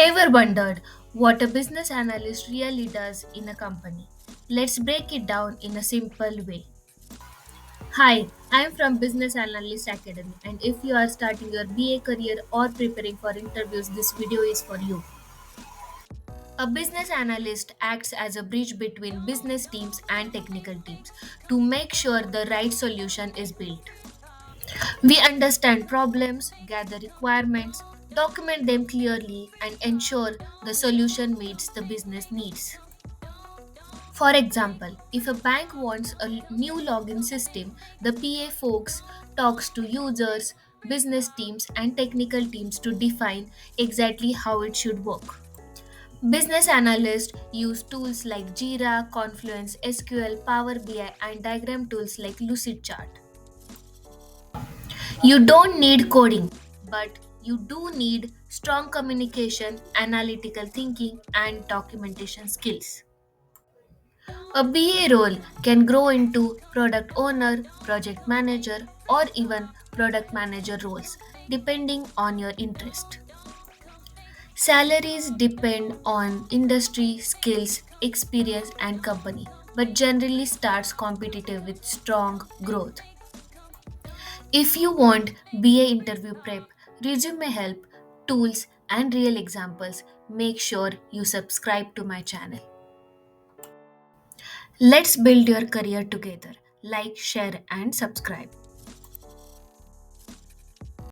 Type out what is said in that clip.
Ever wondered what a business analyst really does in a company? Let's break it down in a simple way. Hi, I am from Business Analyst Academy, and if you are starting your BA career or preparing for interviews, this video is for you. A business analyst acts as a bridge between business teams and technical teams to make sure the right solution is built. We understand problems, gather requirements, document them clearly, and ensure the solution meets the business needs. For example, if a bank wants a new login system, the PA folks talks to users, business teams, and technical teams to define exactly how it should work. Business analysts use tools like JIRA, Confluence, SQL, Power BI, and diagram tools like Lucidchart. You don't need coding, but you do need strong communication, analytical thinking, and documentation skills. A BA role can grow into product owner, project manager, or even product manager roles, depending on your interest. Salaries depend on industry, skills, experience, and company, but generally starts competitive with strong growth. If you want BA interview prep, resume help, tools, and real examples, make sure you subscribe to my channel. Let's build your career together. Like, share, and subscribe.